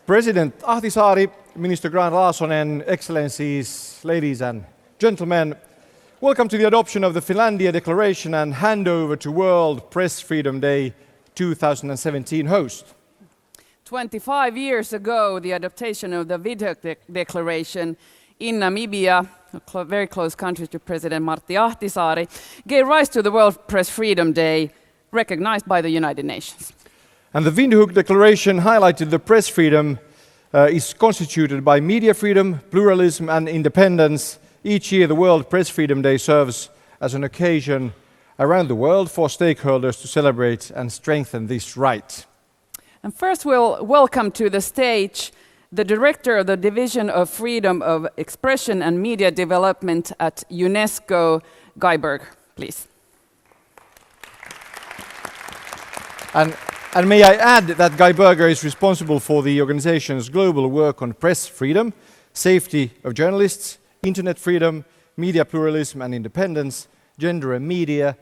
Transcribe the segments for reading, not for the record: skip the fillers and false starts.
President Ahtisaari, Minister Grahn-Laasonen, Excellencies, ladies and gentlemen, welcome to the adoption of the Finlandia Declaration and handover to World Press Freedom Day 2017 host. 25 years ago, the adoption of the Windhoek Declaration in Namibia, a very close country to President Martti Ahtisaari, gave rise to the World Press Freedom Day, recognized by the United Nations. And the Windhoek Declaration highlighted the press freedom is constituted by media freedom, pluralism and independence. Each year the World Press Freedom Day serves as an occasion around the world for stakeholders to celebrate and strengthen this right. And first we'll welcome to the stage the Director of the Division of Freedom of Expression and Media Development at UNESCO, Guy Berg, please. And may I add that Guy Berger is responsible for the organization's global work on press freedom, safety of journalists, internet freedom, media pluralism and independence, gender and media.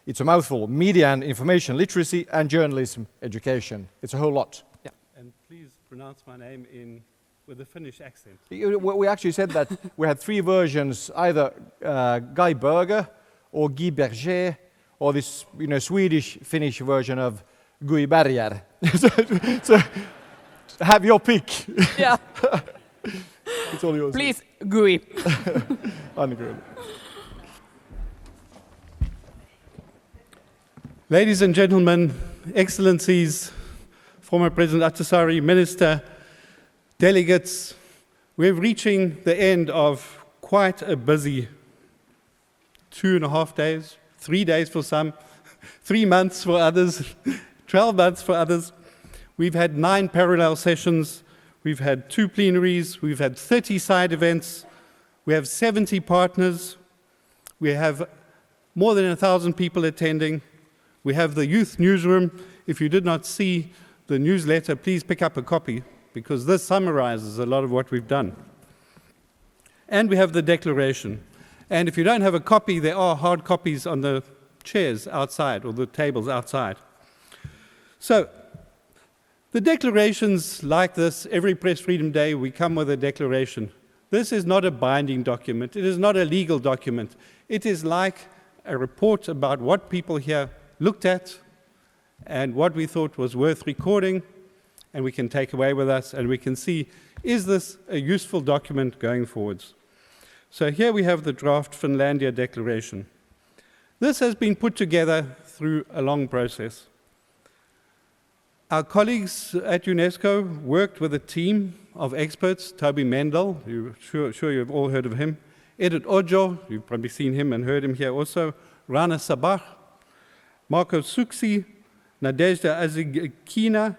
It's a mouthful: media and information literacy and journalism education. It's a whole lot. Yeah. And please pronounce my name with a Finnish accent. We actually said that we had three versions, either Guy Berger or Guy Berger, or this Swedish-Finnish version of Guy Berger. so have your pick. Yeah. It's all yours. Please, Guy. Ladies and gentlemen, Excellencies, former President Ahtisaari, Minister, delegates, we're reaching the end of quite a busy 2.5 days, 3 days for some, 3 months for others, 12 months for others. We've had 9 parallel sessions, we've had 2 plenaries, we've had 30 side events, we have 70 partners, we have more than 1,000 people attending, we have the youth newsroom. If you did not see the newsletter, please pick up a copy, because this summarizes a lot of what we've done. And we have the declaration. And if you don't have a copy, there are hard copies on the chairs outside or the tables outside. So, the declarations like this, every Press Freedom Day, we come with a declaration. This is not a binding document. It is not a legal document. It is like a report about what people here looked at and what we thought was worth recording, and we can take away with us, and we can see, is this a useful document going forwards? So here we have the draft Finlandia Declaration. This has been put together through a long process. Our colleagues at UNESCO worked with a team of experts: Toby Mendel, sure you've all heard of him, Edith Ojo, you've probably seen him and heard him here also, Rana Sabah, Marko Suksi, Nadezhda Azigkina,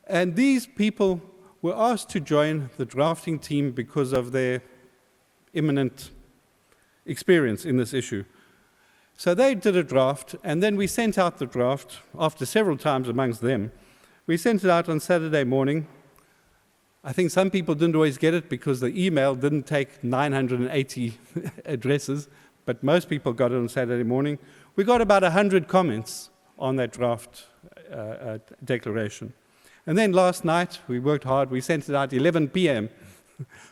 and these people were asked to join the drafting team because of their eminent experience in this issue. So they did a draft, and then we sent out the draft, after several times amongst them. We sent it out on Saturday morning. I think some people didn't always get it because the email didn't take 980 addresses, but most people got it on Saturday morning. We got about 100 comments on that draft declaration. And then last night, we worked hard. We sent it out 11 p.m.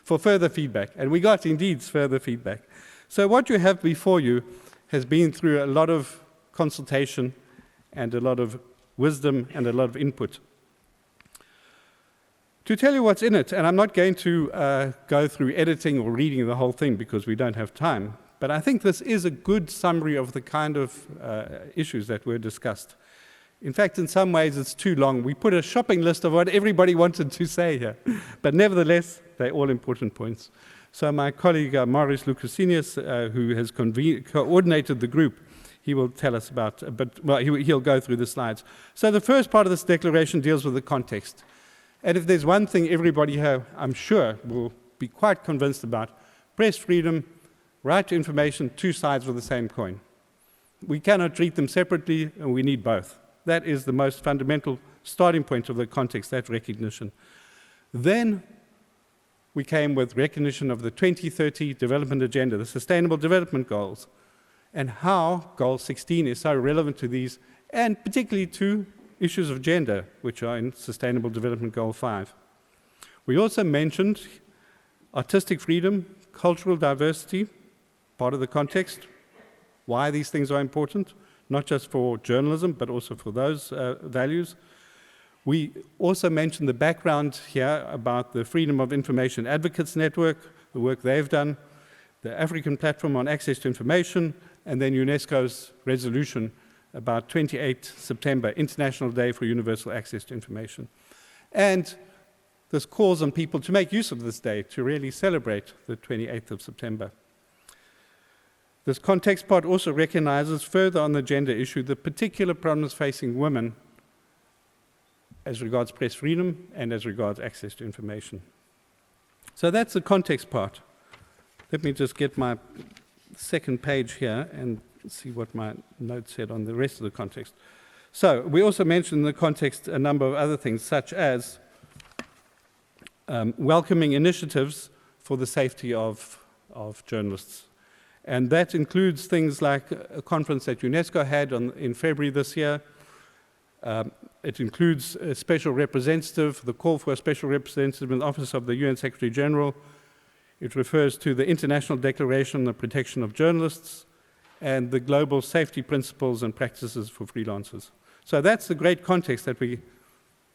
for further feedback, and we got indeed further feedback. So what you have before you has been through a lot of consultation and a lot of wisdom and a lot of input. To tell you what's in it, and I'm not going to go through editing or reading the whole thing because we don't have time, but I think this is a good summary of the kind of issues that were discussed. In fact, in some ways it's too long. We put a shopping list of what everybody wanted to say here, but nevertheless, they're all important points. So my colleague Marius Lucasinius, who has coordinated the group, he will tell us about, he'll go through the slides. So the first part of this declaration deals with the context. And if there's one thing everybody here, I'm sure, will be quite convinced about, press freedom, right to information, 2 sides of the same coin. We cannot treat them separately, and we need both. That is the most fundamental starting point of the context, that recognition. Then we came with recognition of the 2030 Development Agenda, the Sustainable Development Goals. and how Goal 16 is so relevant to these, and particularly to issues of gender, which are in Sustainable Development Goal 5. We also mentioned artistic freedom, cultural diversity, part of the context, why these things are important, not just for journalism, but also for those values. We also mentioned the background here about the Freedom of Information Advocates Network, the work they've done, the African Platform on Access to Information, and then UNESCO's resolution about 28 September, International Day for Universal Access to Information. And this calls on people to make use of this day to really celebrate the 28th of September. This context part also recognizes further on the gender issue the particular problems facing women as regards press freedom and as regards access to information. So that's the context part. Let me just get my second page here and see what my notes said on the rest of the context. So we also mentioned in the context a number of other things, such as welcoming initiatives for the safety of journalists. And that includes things like a conference that UNESCO had in February this year. It includes a special representative, the call for a special representative in the Office of the UN Secretary General. It refers to the International Declaration on the Protection of Journalists and the Global Safety Principles and Practices for Freelancers. So that's the great context that we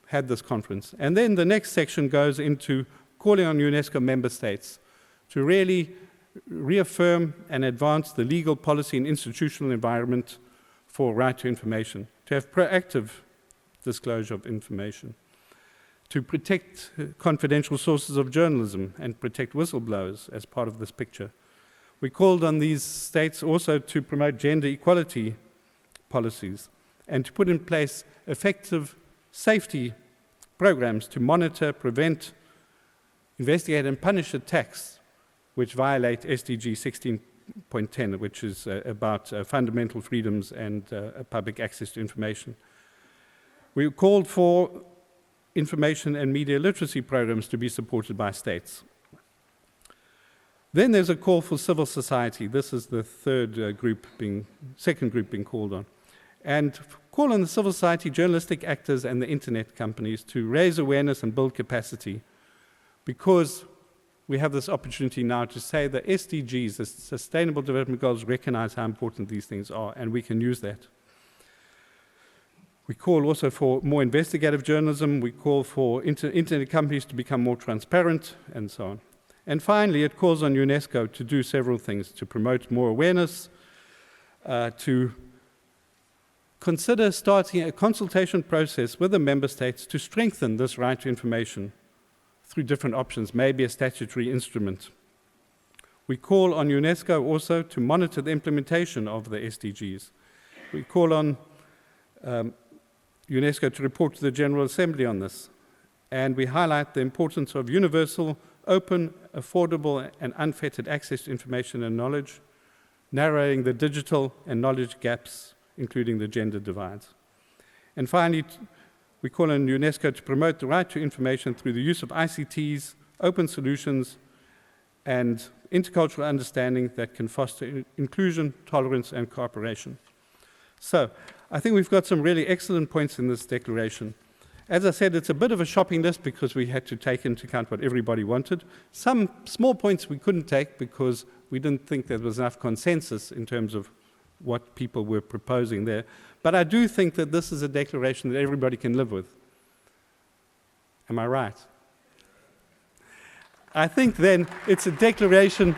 had this conference. And then the next section goes into calling on UNESCO member states to really reaffirm and advance the legal, policy, and institutional environment for right to information, to have proactive disclosure of information, to protect confidential sources of journalism and protect whistleblowers as part of this picture. We called on these states also to promote gender equality policies and to put in place effective safety programs to monitor, prevent, investigate, and punish attacks which violate SDG 16.10, which is about fundamental freedoms and public access to information. We called for information and media literacy programs to be supported by states. Then there's a call for civil society. This is the second group being called on. And call on the civil society, journalistic actors, and the internet companies to raise awareness and build capacity, because we have this opportunity now to say that SDGs, the Sustainable Development Goals, recognize how important these things are, and we can use that. We call also for more investigative journalism. We call for internet companies to become more transparent, and so on. And finally, it calls on UNESCO to do several things, to promote more awareness, to consider starting a consultation process with the member states to strengthen this right to information through different options, maybe a statutory instrument. We call on UNESCO also to monitor the implementation of the SDGs. We call on UNESCO to report to the General Assembly on this. And we highlight the importance of universal, open, affordable, and unfettered access to information and knowledge, narrowing the digital and knowledge gaps, including the gender divides. And finally, we call on UNESCO to promote the right to information through the use of ICTs, open solutions, and intercultural understanding that can foster inclusion, tolerance, and cooperation. So, I think we've got some really excellent points in this declaration. As I said, it's a bit of a shopping list because we had to take into account what everybody wanted. Some small points we couldn't take because we didn't think there was enough consensus in terms of what people were proposing there. But I do think that this is a declaration that everybody can live with. Am I right? I think then it's a declaration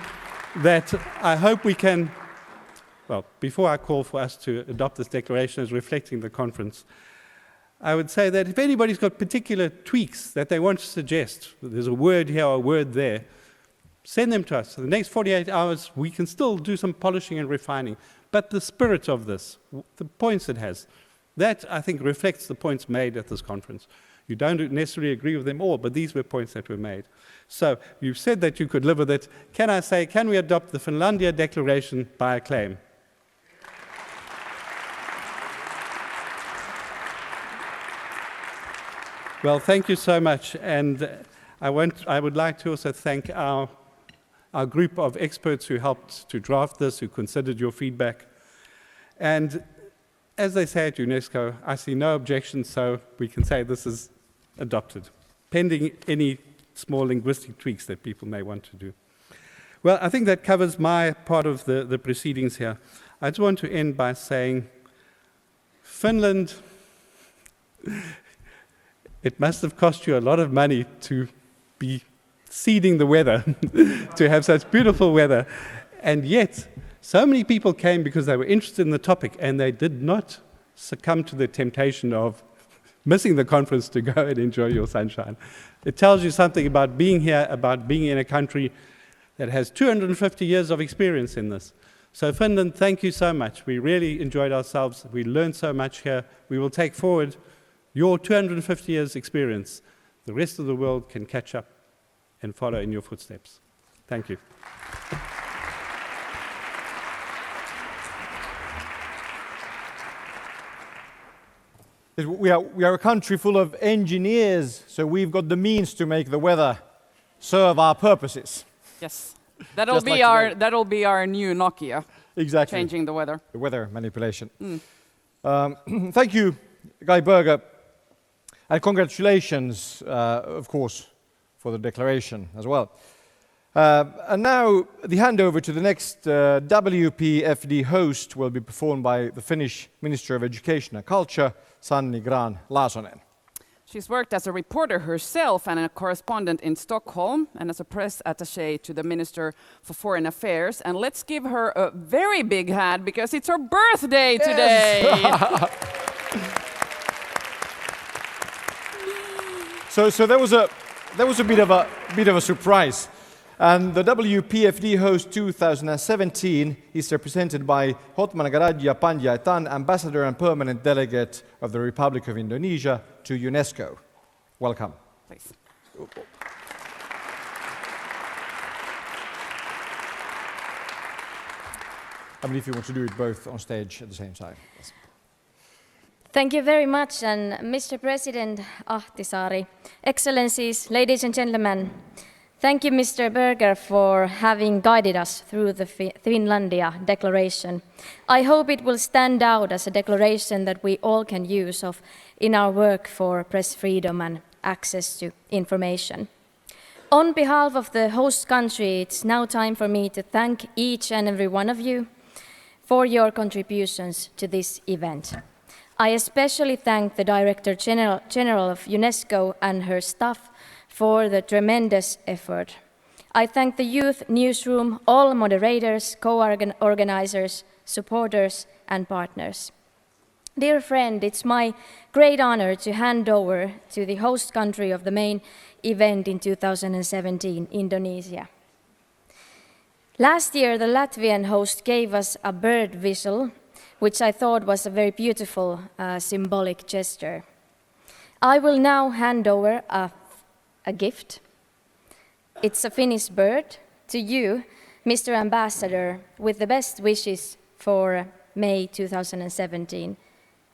that I hope we can, well, before I call for us to adopt this declaration as reflecting the conference, I would say that if anybody's got particular tweaks that they want to suggest, there's a word here or a word there, send them to us. For the next 48 hours, we can still do some polishing and refining. But the spirit of this, the points it has, that I think reflects the points made at this conference. You don't necessarily agree with them all, but these were points that were made. So you've said that you could live with it. Can I say, can we adopt the Finlandia Declaration by acclaim? Well, thank you so much. And I would like to also thank our our group of experts who helped to draft this, who considered your feedback. And as they say at UNESCO, I see no objections, so we can say this is adopted, pending any small linguistic tweaks that people may want to do. Well, I think that covers my part of the proceedings here. I just want to end by saying, Finland, it must have cost you a lot of money to be seeding the weather, to have such beautiful weather. And yet, so many people came because they were interested in the topic, and they did not succumb to the temptation of missing the conference to go and enjoy your sunshine. It tells you something about being here, about being in a country that has 250 years of experience in this. So Finland, thank you so much. We really enjoyed ourselves. We learned so much here. We will take forward your 250 years experience. The rest of the world can catch up and follow in your footsteps. Thank you. We are a country full of engineers, so we've got the means to make the weather serve our purposes. Yes. That'll be our new Nokia. Exactly. Changing the weather. The weather manipulation. Thank you, Guy Berger, and congratulations, of course, for the declaration as well. And now the handover to the next WPFD host will be performed by the Finnish Minister of Education and Culture, Sanni Grahn-Laasonen. She's worked as a reporter herself and a correspondent in Stockholm and as a press attaché to the Minister for Foreign Affairs. And let's give her a very big hand because it's her birthday today. So that was a bit of a surprise. And the WPFD host 2017 is represented by Hotman Garadja Panjaitan, Ambassador and Permanent Delegate of the Republic of Indonesia to UNESCO. Welcome. Please. I mean, if you want to do it both on stage at the same time. Yes. Thank you very much, and Mr. President Ahtisaari, Excellencies, ladies and gentlemen, thank you, Mr. Berger, for having guided us through the Finlandia Declaration. I hope it will stand out as a declaration that we all can use in our work for press freedom and access to information. On behalf of the host country, it's now time for me to thank each and every one of you for your contributions to this event. I especially thank the Director General of UNESCO and her staff for the tremendous effort. I thank the Youth Newsroom, all moderators, co-organizers, supporters and partners. Dear friend, it's my great honor to hand over to the host country of the main event in 2017, Indonesia. Last year, the Latvian host gave us a bird whistle, which I thought was a very beautiful symbolic gesture. I will now hand over a gift. It's a Finnish bird to you, Mr. Ambassador, with the best wishes for May 2017.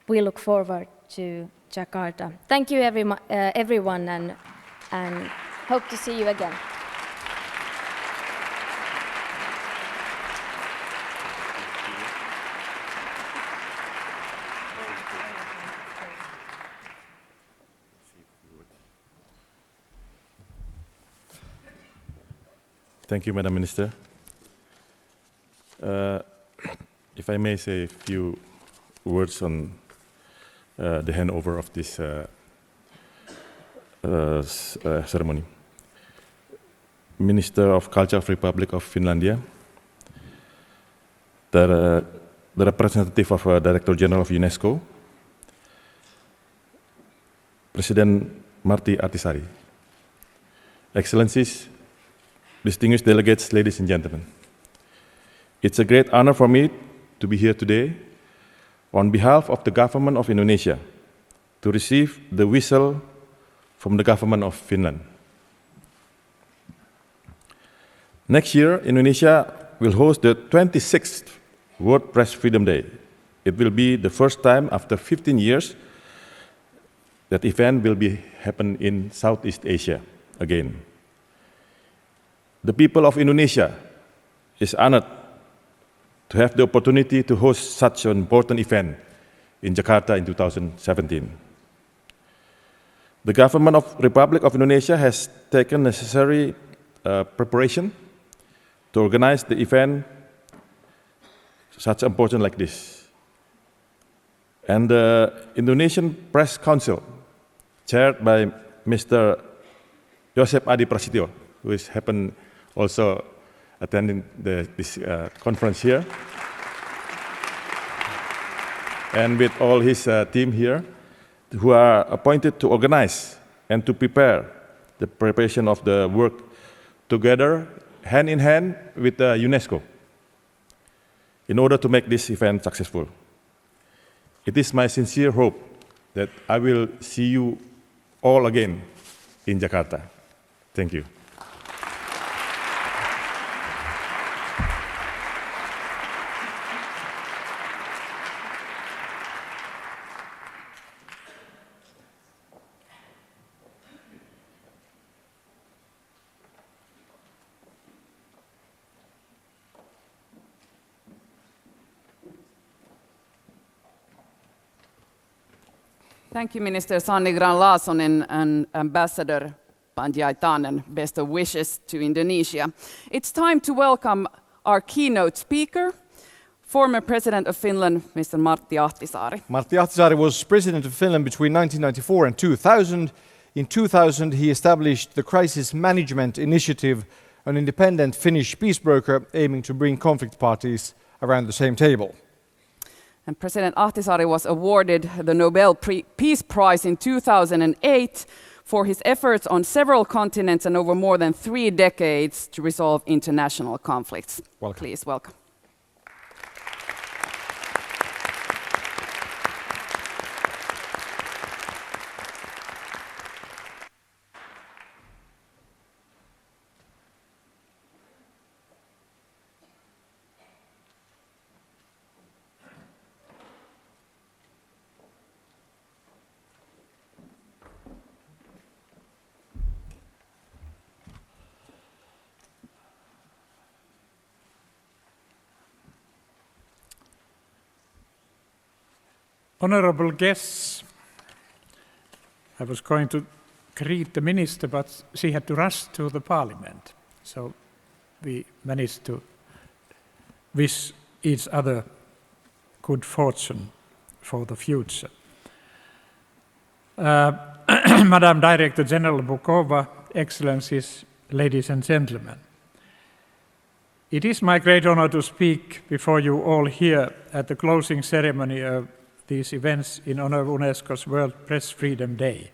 We look forward to Jakarta. Thank you everyone and hope to see you again. Thank you, Madam Minister. If I may say a few words on the handover of this ceremony. Minister of Culture of Republic of Finlandia, the representative of Director General of UNESCO, President Martti Ahtisaari, Excellencies, distinguished delegates, ladies and gentlemen. It's a great honor for me to be here today on behalf of the government of Indonesia to receive the whistle from the government of Finland. Next year, Indonesia will host the 26th World Press Freedom Day. It will be the first time after 15 years that event will be happen in Southeast Asia again. the people of Indonesia is honored to have the opportunity to host such an important event in Jakarta in 2017. The government of Republic of Indonesia has taken necessary preparation to organize the event such important like this. And the Indonesian Press Council, chaired by Mr. Joseph Adi Prasetyo, who is happen also attending this conference here, and with all his team here, who are appointed to organize and to prepare the preparation of the work together, hand in hand with UNESCO, in order to make this event successful. It is my sincere hope that I will see you all again in Jakarta. Thank you. Thank you, Minister Sanni Grahn-Laasonen and Ambassador Pandjaitan. Best of wishes to Indonesia. It's time to welcome our keynote speaker, former President of Finland, Mr. Martti Ahtisaari. Martti Ahtisaari was President of Finland between 1994 and 2000. In 2000, he established the Crisis Management Initiative, an independent Finnish peace broker aiming to bring conflict parties around the same table. And President Ahtisaari was awarded the Nobel Peace Prize in 2008 for his efforts on several continents and over more than 3 decades to resolve international conflicts. Welcome. Please, welcome. Honourable guests, I was going to greet the minister, but she had to rush to the parliament. So we managed to wish each other good fortune for the future. Madam Director General Bukova, Excellencies, ladies and gentlemen. It is my great honor to speak before you all here at the closing ceremony of these events in honor of UNESCO's World Press Freedom Day.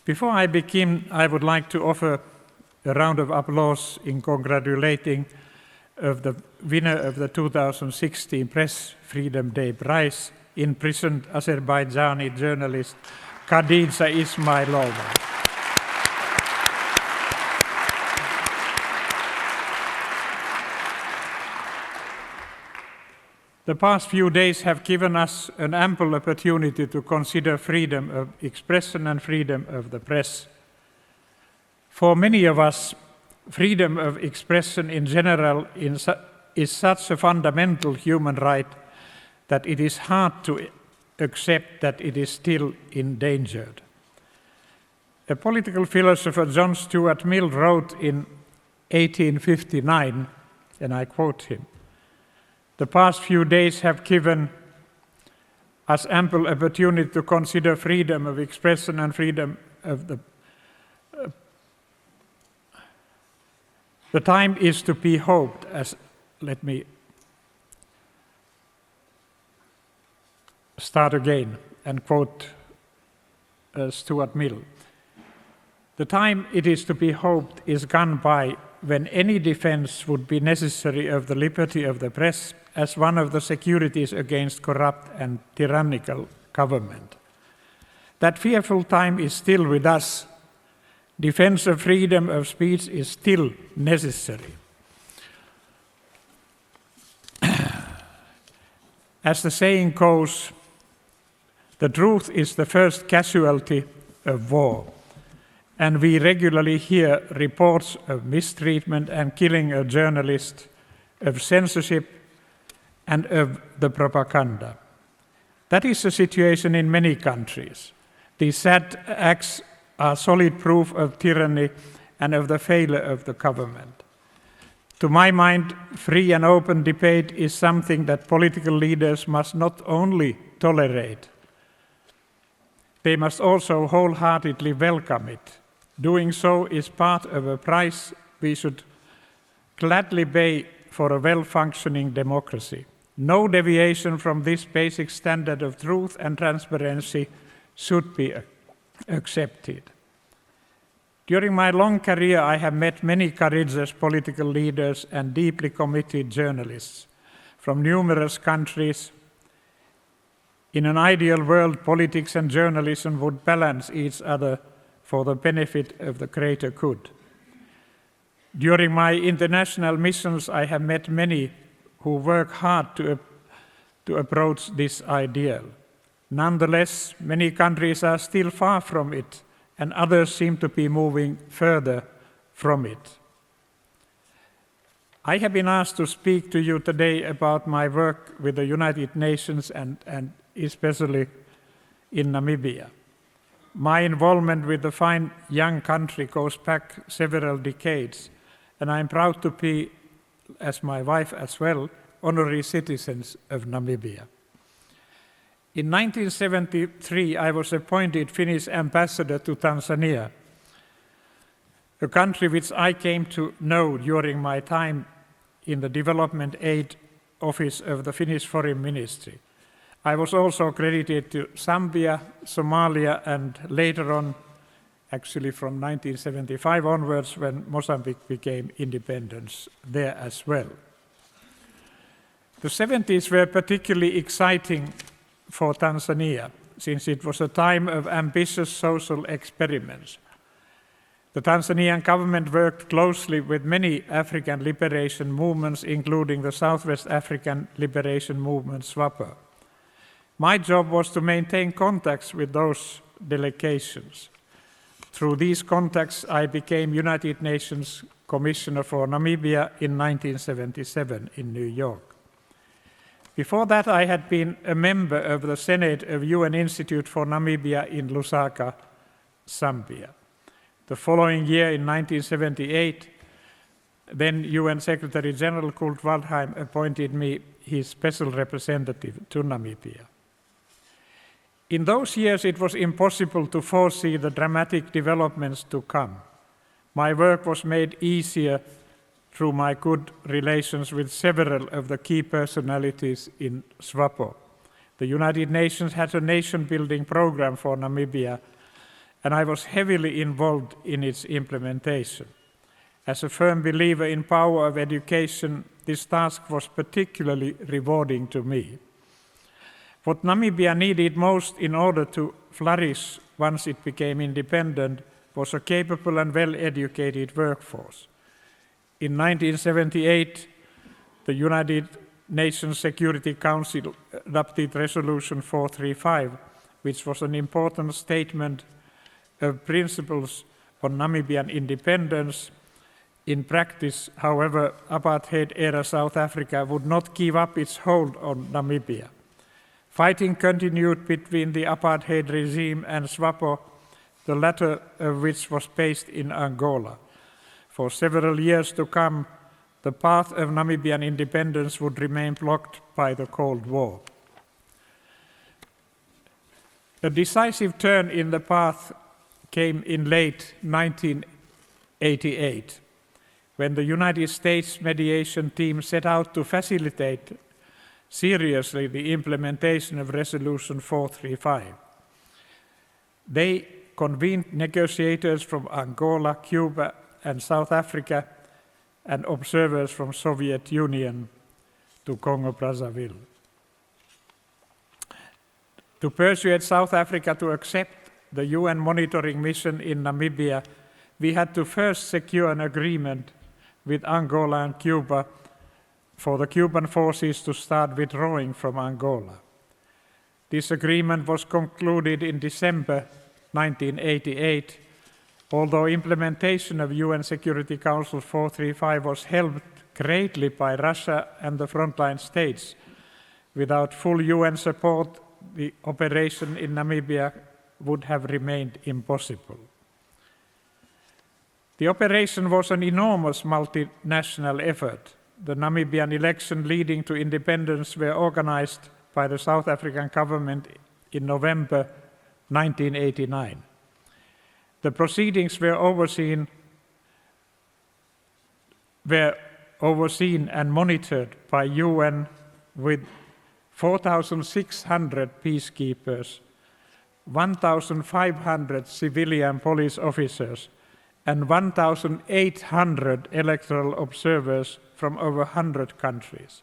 Before I begin, I would like to offer a round of applause in congratulating of the winner of the 2016 Press Freedom Day Prize, imprisoned Azerbaijani journalist Khadija Ismailova. The past few days have given us an ample opportunity to consider freedom of expression and freedom of the press. For many of us, freedom of expression in general is such a fundamental human right that it is hard to accept that it is still endangered. A political philosopher, John Stuart Mill, wrote in 1859, and I quote him, "The past few days have given us ample opportunity to consider freedom of expression and freedom of the time is to be hoped, as let me start again and quote Stuart Mill. The time, it is to be hoped, is gone by when any defense would be necessary of the liberty of the press as one of the securities against corrupt and tyrannical government. That fearful time is still with us. Defense of freedom of speech is still necessary. As the saying goes, the truth is the first casualty of war. and we regularly hear reports of mistreatment and killing of journalists, of censorship, and of the propaganda. That is the situation in many countries. These sad acts are solid proof of tyranny and of the failure of the government. To my mind, free and open debate is something that political leaders must not only tolerate, they must also wholeheartedly welcome it. Doing so is part of a price we should gladly pay for a well-functioning democracy. No deviation from this basic standard of truth and transparency should be accepted. During my long career, I have met many courageous political leaders and deeply committed journalists from numerous countries. In an ideal world, politics and journalism would balance each other for the benefit of the greater good. During my international missions, I have met many who work hard to approach this ideal. Nonetheless, many countries are still far from it, and others seem to be moving further from it. I have been asked to speak to you today about my work with the United Nations and especially in Namibia. My involvement with the fine young country goes back several decades, and I'm proud to be, as my wife as well, honorary citizens of Namibia. In 1973, I was appointed Finnish ambassador to Tanzania, a country which I came to know during my time in the Development Aid Office of the Finnish Foreign Ministry. I was also credited to Zambia, Somalia, and later on, actually from 1975 onwards, when Mozambique became independent there as well. The 70s were particularly exciting for Tanzania, since it was a time of ambitious social experiments. The Tanzanian government worked closely with many African liberation movements, including the Southwest African Liberation Movement, SWAPO. My job was to maintain contacts with those delegations. Through these contacts, I became United Nations Commissioner for Namibia in 1977 in New York. Before that, I had been a member of the Senate of UN Institute for Namibia in Lusaka, Zambia. The following year, in 1978, then UN Secretary General Kurt Waldheim appointed me his special representative to Namibia. In those years, it was impossible to foresee the dramatic developments to come. My work was made easier through my good relations with several of the key personalities in SWAPO. The United Nations had a nation-building program for Namibia, and I was heavily involved in its implementation. As a firm believer in power of education, this task was particularly rewarding to me. What Namibia needed most in order to flourish once it became independent was a capable and well-educated workforce. In 1978, the United Nations Security Council adopted Resolution 435, which was an important statement of principles on Namibian independence. In practice, however, apartheid-era South Africa would not give up its hold on Namibia. Fighting continued between the apartheid regime and SWAPO, the latter of which was based in Angola. For several years to come, the path of Namibian independence would remain blocked by the Cold War. A decisive turn in the path came in late 1988, when the United States mediation team set out to facilitate seriously the implementation of Resolution 435. They convened negotiators from Angola, Cuba, and South Africa, and observers from Soviet Union to Congo-Brazzaville. To persuade South Africa to accept the UN monitoring mission in Namibia, we had to first secure an agreement with Angola and Cuba for the Cuban forces to start withdrawing from Angola. This agreement was concluded in December 1988, Although implementation of UN Security Council 435 was helped greatly by Russia and the frontline states, without full UN support, the operation in Namibia would have remained impossible. The operation was an enormous multinational effort. The Namibian election leading to independence were organized by the South African government in November 1989. The proceedings were overseen and monitored by UN with 4,600 peacekeepers, 1,500 civilian police officers, and 1,800 electoral observers from over 100 countries.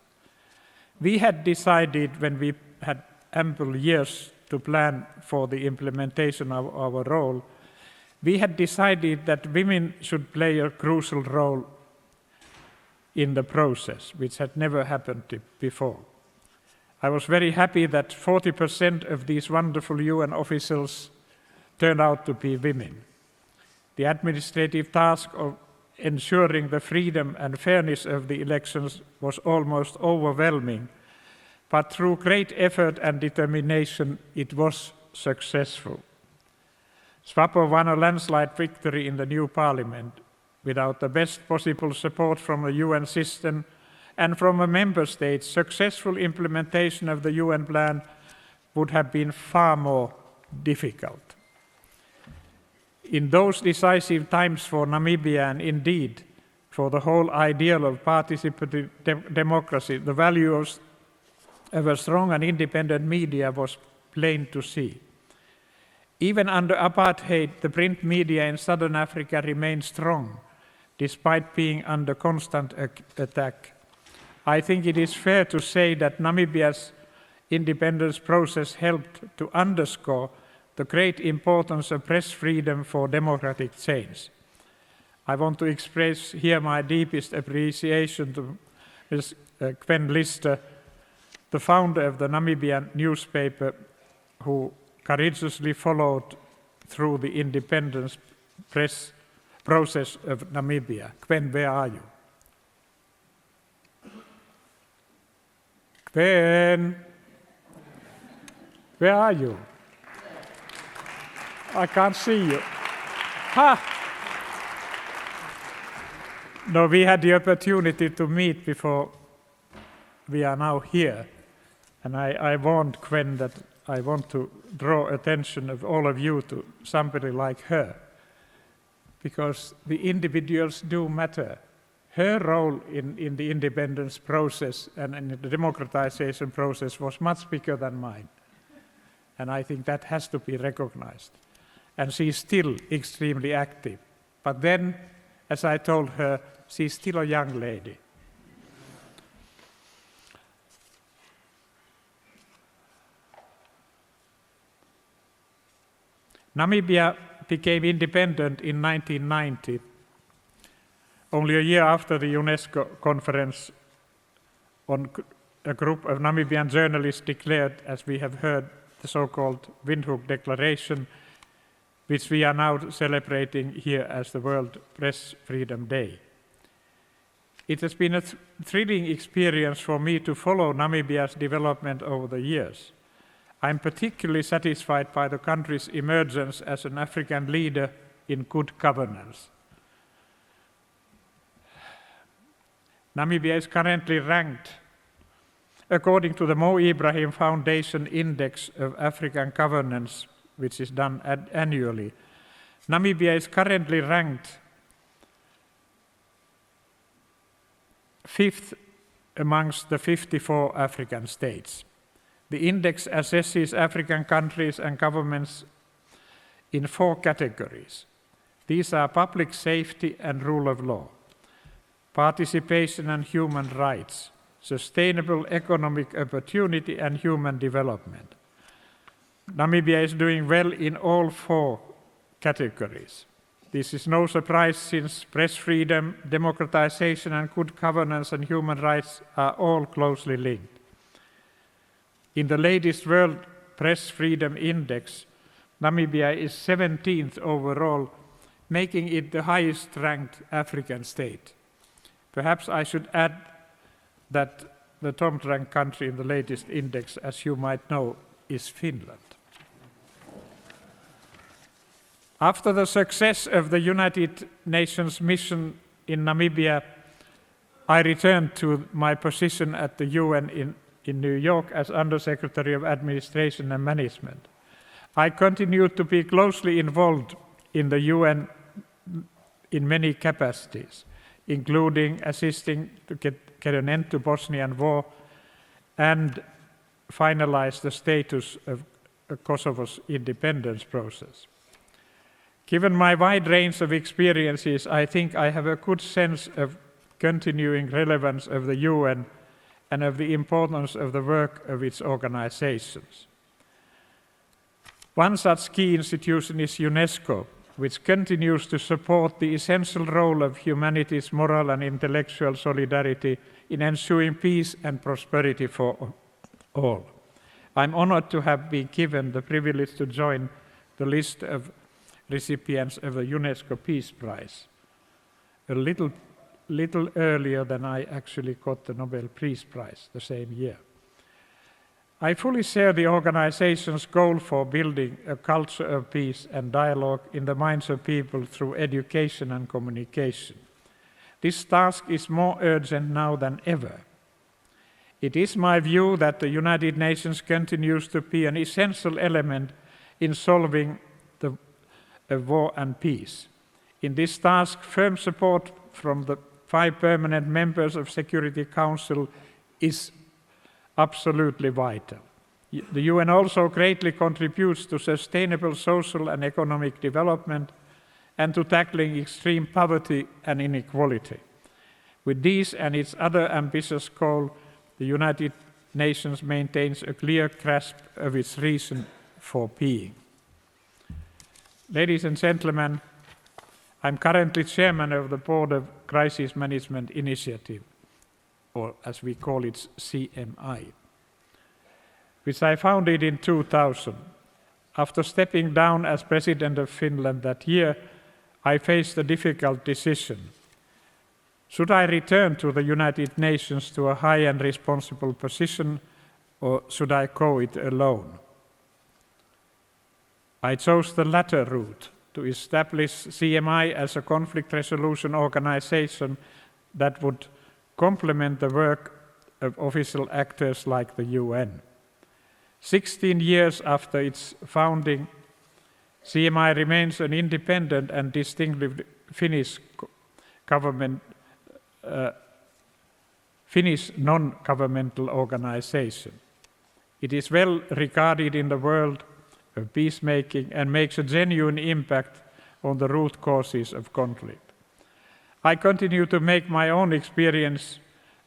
We had decided, when we had ample years to plan for the implementation of our role, we had decided that women should play a crucial role in the process, which had never happened before. I was very happy that 40% of these wonderful UN officials turned out to be women. The administrative task of ensuring the freedom and fairness of the elections was almost overwhelming, but through great effort and determination, it was successful. SWAPO won a landslide victory in the new parliament. Without the best possible support from the UN system and from a member state, successful implementation of the UN plan would have been far more difficult. In those decisive times for Namibia, and indeed for the whole ideal of participatory democracy, the value of a strong and independent media was plain to see. Even under apartheid, the print media in Southern Africa remained strong, despite being under constant attack. I think it is fair to say that Namibia's independence process helped to underscore the great importance of press freedom for democratic change. I want to express here my deepest appreciation to Ms. Gwen Lister, the founder of the Namibian newspaper, who courageously followed through the independence press process of Namibia. Gwen, where are you? Gwen, where are you? I can't see you. Ha! No, we had the opportunity to meet before we are now here. And I warned Gwen that I want to draw attention of all of you to somebody like her, because the individuals do matter. Her role in the independence process and in the democratization process was much bigger than mine. And I think that has to be recognized. And she's still extremely active. But then, as I told her, she's still a young lady. Namibia became independent in 1990, only a year after the UNESCO conference on a group of Namibian journalists declared, as we have heard, the so-called Windhoek Declaration, which we are now celebrating here as the World Press Freedom Day. It has been a thrilling experience for me to follow Namibia's development over the years. I'm particularly satisfied by the country's emergence as an African leader in good governance. Namibia is currently ranked, according to the Mo Ibrahim Foundation Index of African Governance, which is done annually. Namibia is currently ranked 5th amongst the 54 African states. The index assesses African countries and governments in 4 categories. These are public safety and rule of law, participation and human rights, sustainable economic opportunity and human development. Namibia is doing well in all 4 categories. This is no surprise, since press freedom, democratization and good governance and human rights are all closely linked. In the latest World Press Freedom Index, Namibia is 17th overall, making it the highest ranked African state. Perhaps I should add that the top-ranked country in the latest index, as you might know, is Finland. After the success of the United Nations mission in Namibia, I returned to my position at the UN in New York as Undersecretary of Administration and Management. I continued to be closely involved in the UN in many capacities, including assisting to get an end to Bosnian war and finalize the status of Kosovo's independence process. Given my wide range of experiences, I think I have a good sense of continuing relevance of the UN and of the importance of the work of its organizations. One such key institution is UNESCO, which continues to support the essential role of humanity's moral and intellectual solidarity in ensuring peace and prosperity for all. I'm honored to have been given the privilege to join the list of recipients of the UNESCO Peace Prize, a little earlier than I actually got the Nobel Peace Prize the same year. I fully share the organization's goal for building a culture of peace and dialogue in the minds of people through education and communication. This task is more urgent now than ever. It is my view that the United Nations continues to be an essential element in solving the war and peace. In this task, firm support from the 5 permanent members of Security Council is absolutely vital. The UN also greatly contributes to sustainable social and economic development and to tackling extreme poverty and inequality. With these and its other ambitious goals, the United Nations maintains a clear grasp of its reason for being. Ladies and gentlemen, I'm currently chairman of the Board of Crisis Management Initiative, or as we call it, CMI, which I founded in 2000. After stepping down as President of Finland that year, I faced a difficult decision. Should I return to the United Nations to a high and responsible position, or should I go it alone? I chose the latter route, to establish CMI as a conflict resolution organization that would complement the work of official actors like the UN. 16 years after its founding, CMI remains an independent and distinctive Finnish non-governmental organization. It is well regarded in the world of peacemaking and makes a genuine impact on the root causes of conflict. I continue to make my own experience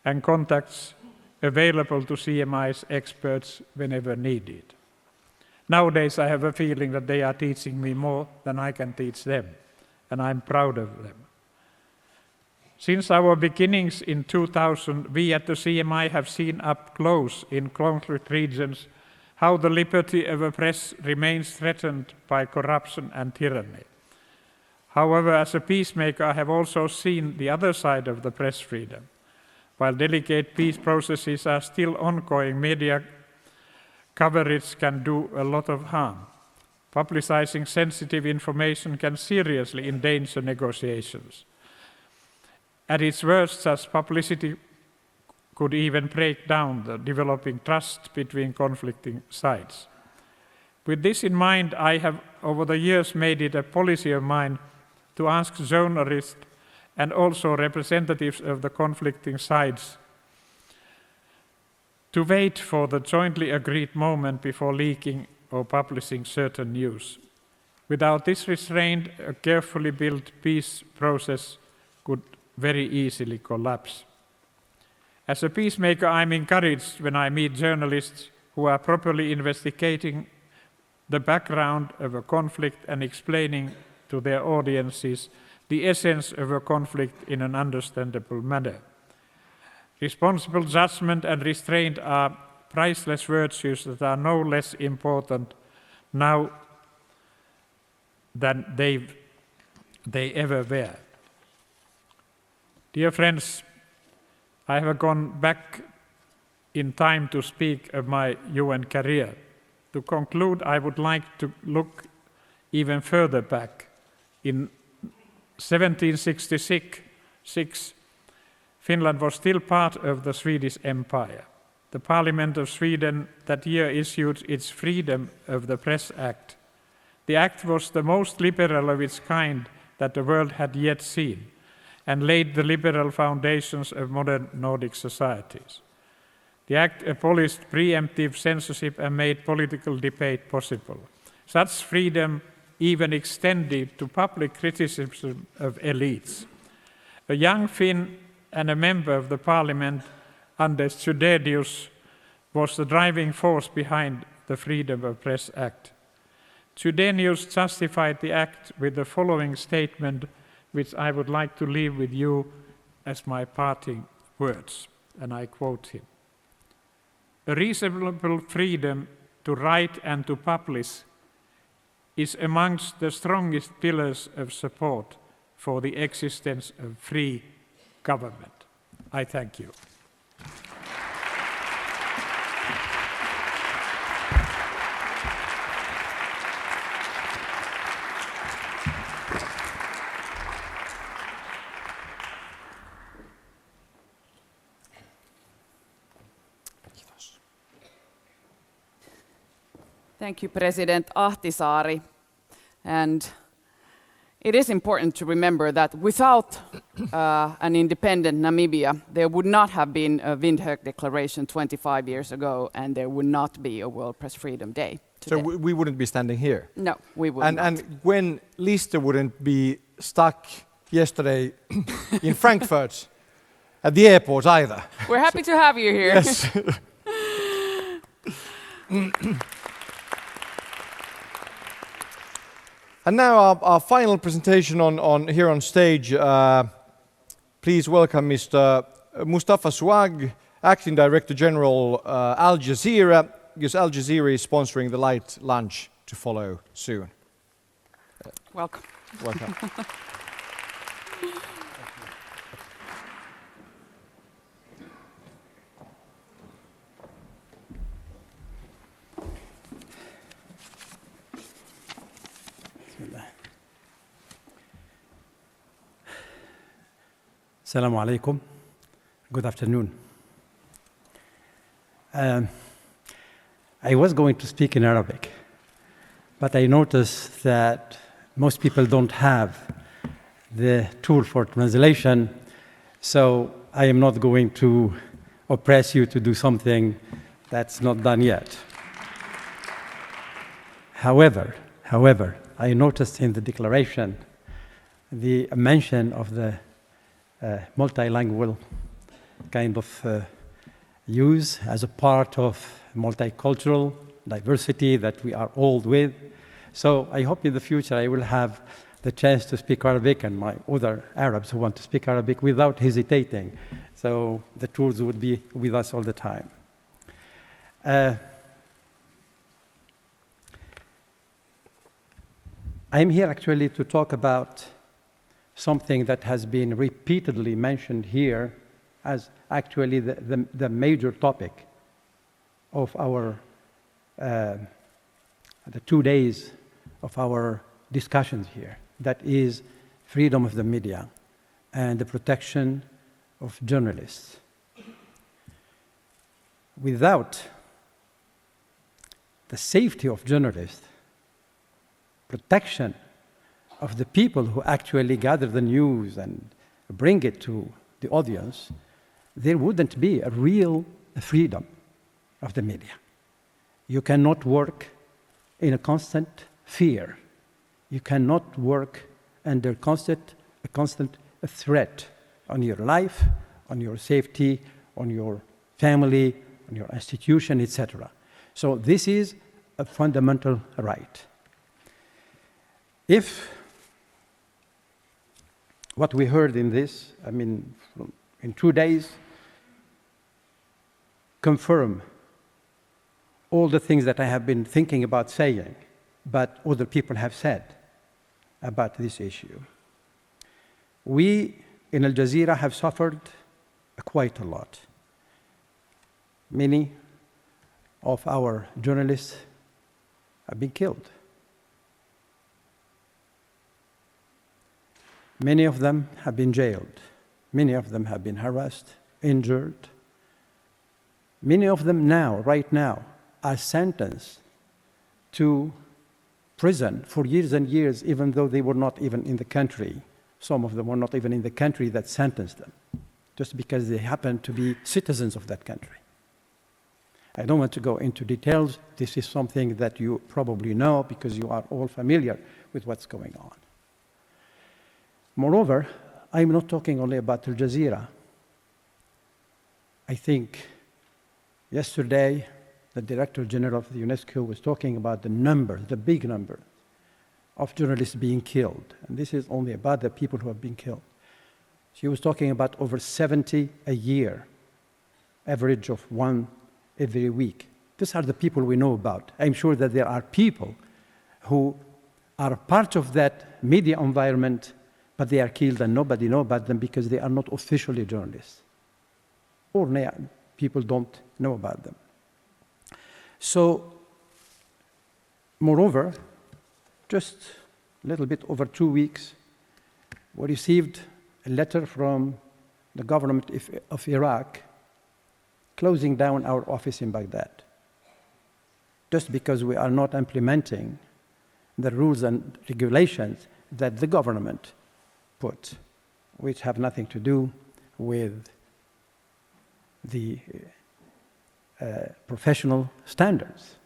and contacts available to CMI's experts whenever needed. Nowadays, I have a feeling that they are teaching me more than I can teach them, and I'm proud of them. Since our beginnings in 2000, we at the CMI have seen up close in conflict regions how the liberty of the press remains threatened by corruption and tyranny. However, as a peacemaker, I have also seen the other side of the press freedom. While delicate peace processes are still ongoing, media coverage can do a lot of harm. Publicizing sensitive information can seriously endanger negotiations. At its worst, such publicity could even break down the developing trust between conflicting sides. With this in mind, I have over the years made it a policy of mine to ask journalists and also representatives of the conflicting sides to wait for the jointly agreed moment before leaking or publishing certain news. Without this restraint, a carefully built peace process could very easily collapse. As a peacemaker, I'm encouraged when I meet journalists who are properly investigating the background of a conflict and explaining to their audiences the essence of a conflict in an understandable manner. Responsible judgment and restraint are priceless virtues that are no less important now than they've they ever were. Dear friends, I have gone back in time to speak of my UN career. To conclude, I would like to look even further back. In 1766, Finland was still part of the Swedish Empire. The Parliament of Sweden that year issued its Freedom of the Press Act. The act was the most liberal of its kind that the world had yet seen, and laid the liberal foundations of modern Nordic societies. The act abolished preemptive censorship and made political debate possible. Such freedom even extended to public criticism of elites. A young Finn and a member of the parliament, Anders Chydenius, was the driving force behind the Freedom of Press Act. Chydenius justified the act with the following statement, which I would like to leave with you as my parting words, and I quote him. A reasonable freedom to write and to publish is amongst the strongest pillars of support for the existence of free government. I thank you. Thank you, President Ahtisaari. And it is important to remember that without an independent Namibia, there would not have been a Windhoek Declaration 25 years ago, and there would not be a World Press Freedom Day today. So we wouldn't be standing here. No, we would not. And Gwen Lister wouldn't be stuck yesterday in Frankfurt at the airport either. We're happy to have you here. Yes. And now our final presentation on here on stage. Please welcome Mr. Mustafa Souag, Acting Director General Al Jazeera, because Al Jazeera is sponsoring the light lunch to follow soon. Welcome. Welcome. Assalamu alaikum. Good afternoon. I was going to speak in Arabic, but I noticed that most people don't have the tool for translation, so I am not going to oppress you to do something that's not done yet. However, I noticed in the declaration the mention of the multilingual kind of use as a part of multicultural diversity that we are all with. So I hope in the future I will have the chance to speak Arabic and my other Arabs who want to speak Arabic without hesitating. So the tools would be with us all the time. I'm here actually to talk about something that has been repeatedly mentioned here as actually the major topic of our the 2 days of our discussions here. That is freedom of the media and the protection of journalists. Without the safety of journalists, protection of the people who actually gather the news and bring it to the audience, there wouldn't be a real freedom of the media. You cannot work in a constant fear. You cannot work under a constant threat on your life, on your safety, on your family, on your institution, etc. So this is a fundamental right. If what we heard in this, in 2 days, confirm all the things that I have been thinking about saying, but other people have said about this issue. We in Al Jazeera have suffered quite a lot. Many of our journalists have been killed. Many of them have been jailed. Many of them have been harassed, injured. Many of them now, right now, are sentenced to prison for years and years, even though they were not even in the country. Some of them were not even in the country that sentenced them, just because they happen to be citizens of that country. I don't want to go into details. This is something that you probably know because you are all familiar with what's going on. Moreover, I'm not talking only about Al Jazeera. I think yesterday, the Director General of the UNESCO was talking about the number, the big number of journalists being killed. And this is only about the people who have been killed. She was talking about over 70 a year, average of one every week. These are the people we know about. I'm sure that there are people who are part of that media environment, but they are killed and nobody knows about them because they are not officially journalists. Or people don't know about them. So, moreover, just a little bit over 2 weeks, we received a letter from the government of Iraq closing down our office in Baghdad, just because we are not implementing the rules and regulations that the government put, which have nothing to do with the professional standards.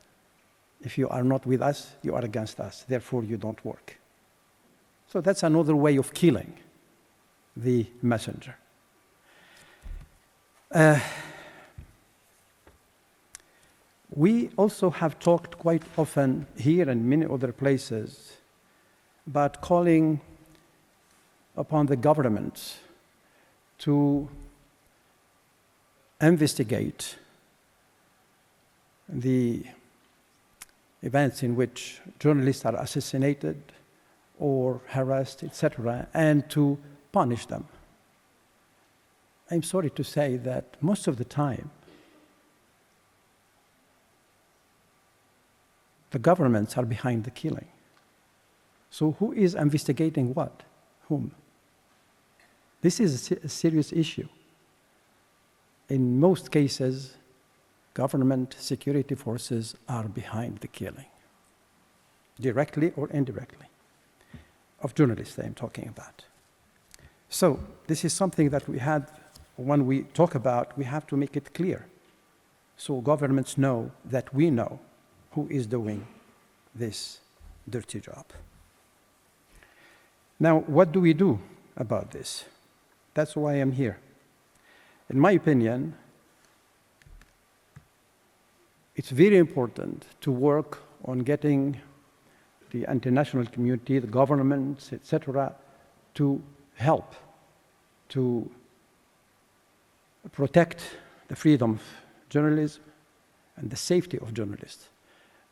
If you are not with us, you are against us, therefore you don't work. So that's another way of killing the messenger. We also have talked quite often here and many other places about calling upon the government to investigate the events in which journalists are assassinated or harassed, etc., and to punish them. I'm sorry to say that most of the time, the governments are behind the killing. So who is investigating what? Whom? This is a serious issue. In most cases, government security forces are behind the killing, directly or indirectly, of journalists I'm talking about. So this is something that we had, when we talk about, we have to make it clear, so governments know that we know who is doing this dirty job. Now, what do we do about this? That's why I'm here. In my opinion, it's very important to work on getting the international community, the governments, etc., to help to protect the freedom of journalism and the safety of journalists.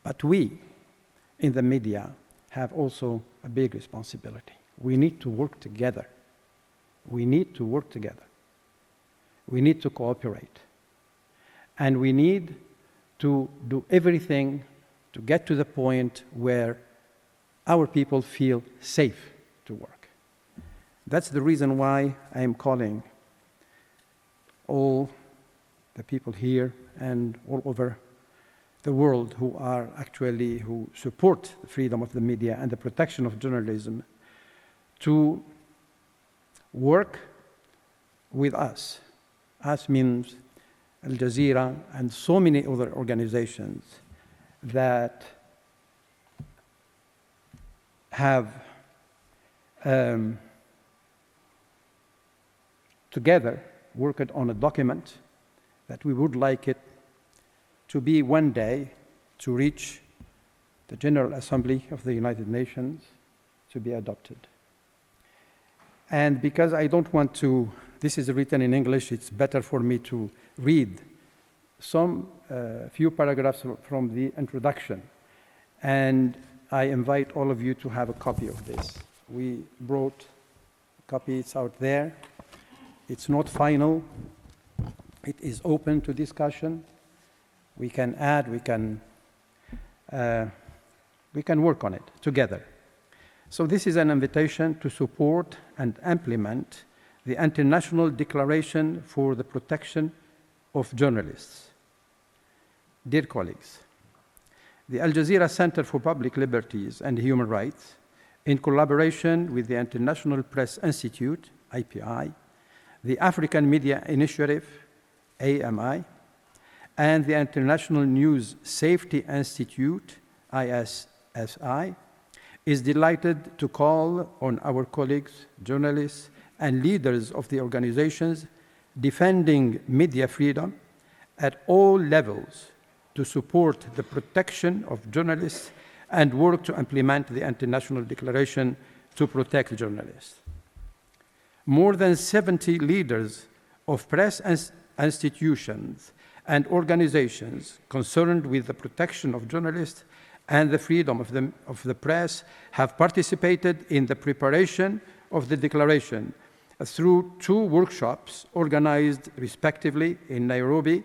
But we, in the media, have also a big responsibility. We need to work together. We need to work together. We need to cooperate. And we need to do everything to get to the point where our people feel safe to work. That's the reason why I am calling all the people here and all over the world who support the freedom of the media and the protection of journalism to work with us. Us means Al Jazeera and so many other organizations that have together worked on a document that we would like it to be one day to reach the General Assembly of the United Nations to be adopted. And because I don't want to, this is written in English, it's better for me to read some few paragraphs from the introduction. And I invite all of you to have a copy of this. We brought copy is out there. It's not final. It is open to discussion. We can add, we can work on it together. So this is an invitation to support and implement the International Declaration for the Protection of Journalists. Dear colleagues, the Al Jazeera Center for Public Liberties and Human Rights, in collaboration with the International Press Institute, IPI, the African Media Initiative, AMI, and the International News Safety Institute, ISSI, is delighted to call on our colleagues, journalists, and leaders of the organizations defending media freedom at all levels to support the protection of journalists and work to implement the International Declaration to protect journalists. More than 70 leaders of press institutions and organizations concerned with the protection of journalists and the freedom of the press have participated in the preparation of the declaration through 2 workshops organized respectively in Nairobi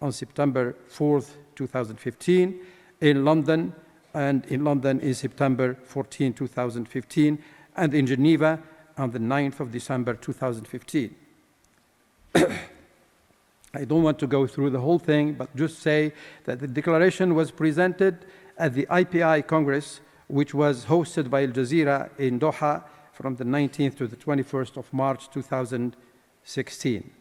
on September 4th, 2015, in London in September 14, 2015, and in Geneva on the 9th of December 2015. I don't want to go through the whole thing, but just say that the declaration was presented at the IPI Congress, which was hosted by Al Jazeera in Doha from the 19th to the 21st of March 2016.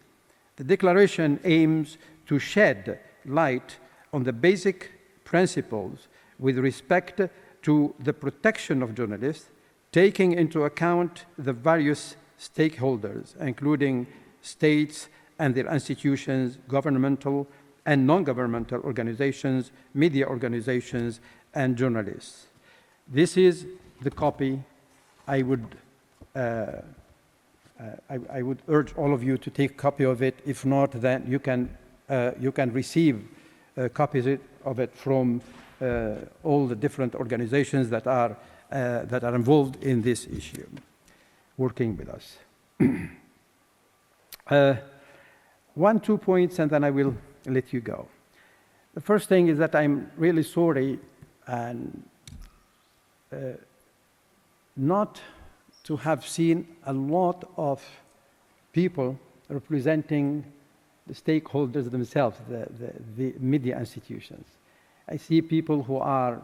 The declaration aims to shed light on the basic principles with respect to the protection of journalists, taking into account the various stakeholders, including states and their institutions, governmental and non-governmental organizations, media organizations, and journalists. This is the copy. I would urge all of you to take a copy of it. If not, then you can receive copies of it from all the different organizations that are involved in this issue, working with us. 2 points, and then I will let you go. The first thing is that I'm really sorry and not to have seen a lot of people representing the stakeholders themselves, the media institutions. I see people who are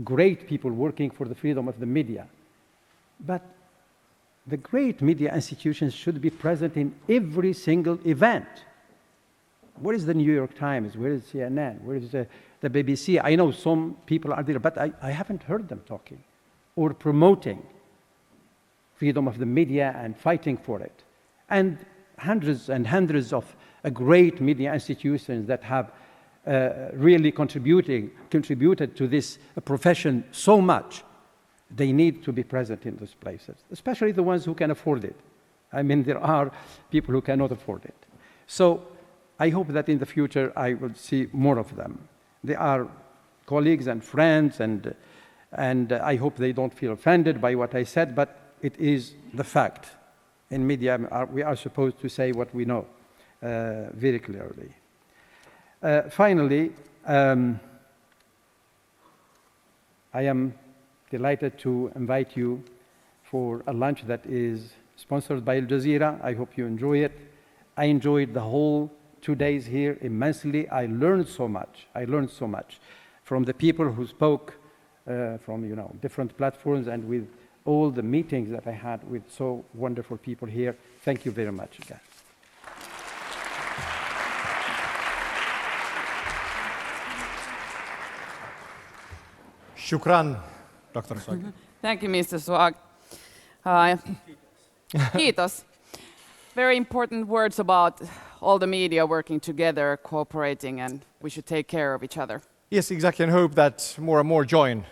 great people working for the freedom of the media, but the great media institutions should be present in every single event. Where is the New York Times? Where is CNN? Where is the BBC? I know some people are there, but I haven't heard them talking or promoting freedom of the media and fighting for it. And hundreds and hundreds of great media institutions that have really contributed to this profession so much. They need to be present in those places, especially the ones who can afford it. I mean, there are people who cannot afford it. So I hope that in the future I will see more of them. They are colleagues and friends, and I hope they don't feel offended by what I said, but it is the fact. In media, we are supposed to say what we know very clearly. Finally, I am delighted to invite you for a lunch that is sponsored by Al Jazeera. I hope you enjoy it. I enjoyed the whole 2 days here immensely. I learned so much. From the people who spoke from different platforms and with all the meetings that I had with so wonderful people here. Thank you very much again. Shukran, Dr. Swag. Thank you, Mr. Swag. Kiitos. Very important words about all the media working together, cooperating, and we should take care of each other. Yes, exactly, and hope that more and more join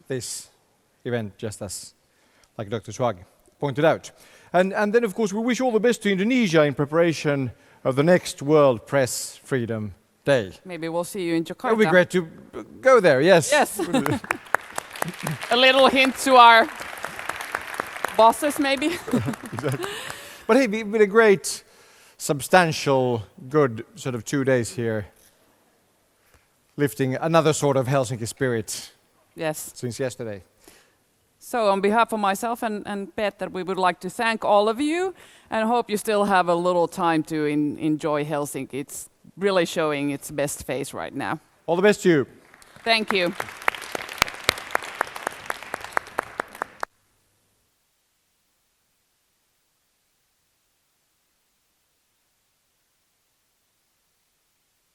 this event, just as like Dr. Swag pointed out. And then, of course, we wish all the best to Indonesia in preparation of the next World Press Freedom Day. Maybe we'll see you in Jakarta. It would be great to go there, yes. Yes. A little hint to our bosses maybe. Exactly. But hey, it's been a great, substantial, good sort of 2 days here, lifting another sort of Helsinki spirit Yes. since yesterday. So on behalf of myself and Peter, we would like to thank all of you and hope you still have a little time to enjoy Helsinki. It's really showing its best face right now. All the best to you. Thank you.